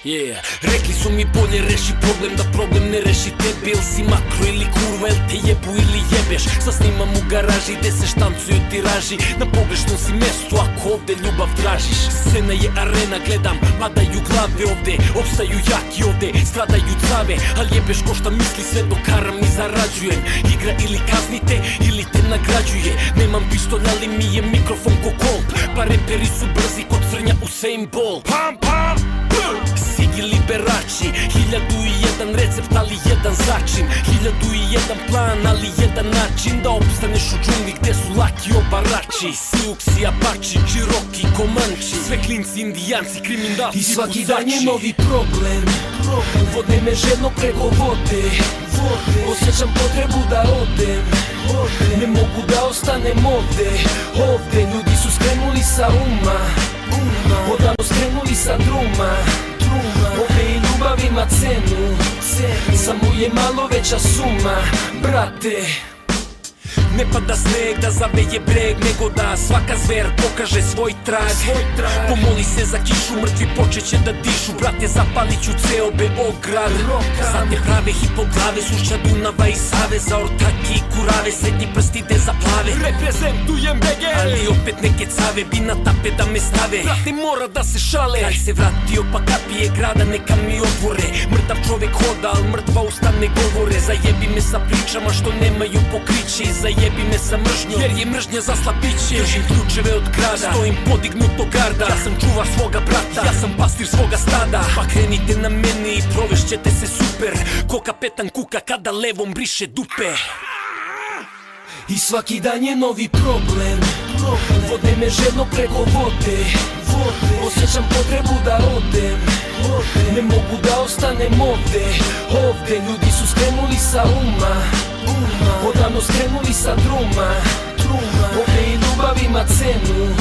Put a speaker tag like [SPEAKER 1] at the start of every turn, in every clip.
[SPEAKER 1] Yeah. Rekli su mi bolje reši problem da problem ne reši tebe. Ili si makro ili kurva, ili te jebu ili jebeš. Sad snimam u garaži gde se štancuju tiraži. Na pogrešnom si mestu ako ovde ljubav tražiš. Scena je arena, gledam, padaju glave ovde. Opstaju jaki ovde, stradaju crave. Al jebeš ko šta misli, sve do karam i zarađujem. Igra ili kaznite ili te nagrađuje. Nemam pištolj ali mi je mikrofon ko Colt. Pa reperi su brzi kod crnja Usain Bolt. Pam pam Sigi Liberace, 1001 recept ali jedan začin, 1001 plan ali jedan način da opstaneš u džungli gde su laki obarači. Siuksi, Apache, Cherokee, Comanche, sve klinci, indijanci, kriminalci.
[SPEAKER 2] I svaki dan je novi problem. Vode me žedno preko vode. Osjećam potrebu da odem. Ne mogu da ostanem ovde. Ovde ljudi su skrenuli sa uma. Odavno skrenuli sa druma. Ovde i ljubav ima cenu. Samo je malo veća suma, brate.
[SPEAKER 1] Ne pada sneg da zaveje breg, nego da svaka zver pokaže svoj trag. Pomoli se za kišu, mrtvi počeće da dišu. Brate, zapalit ću ceo Beograd. Sad ne prave hipoglave, sušća Dunava i Save. Za ortake i kurave, srednji prst ide za plave. Reprezentujem BG, ali opet neke cave bi na tape da me stave. Brate, mora da se šale. Kraj se vratio pa kapije grada, neka mi otvore. Mrtav čovek hoda, al mrtva usta ne govore. Zajebi me sa pričama što nemaju pokriće. Zajebi me sa mržnjom, jer je mržnja za slabiće. Držim ključeve od grada, stojim podignuto garda. Ja sam čuvar svoga brata, ja sam pastir svoga stada. Pa krenite na mene i provešćete se super. Ko kapetan Kuka kada levom briše dupe.
[SPEAKER 2] I svaki dan je novi problem. Vode me žedno preko vode. Osjećam potrebu da odem. Ne mogu da ostanem ovde. Ovde ljudi su skrenuli sa uma. Odavno skrenuli sa druma. Ovde i ljubav ima cenu.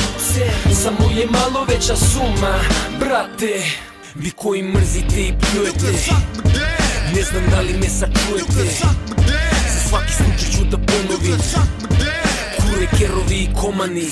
[SPEAKER 2] Samo je malo veća suma, brate.
[SPEAKER 1] Vi koji mrzite i pljujete, ne znam da li me sačujete. Za svaki slučaj ću da ponovim. Kure, kerovi i komani.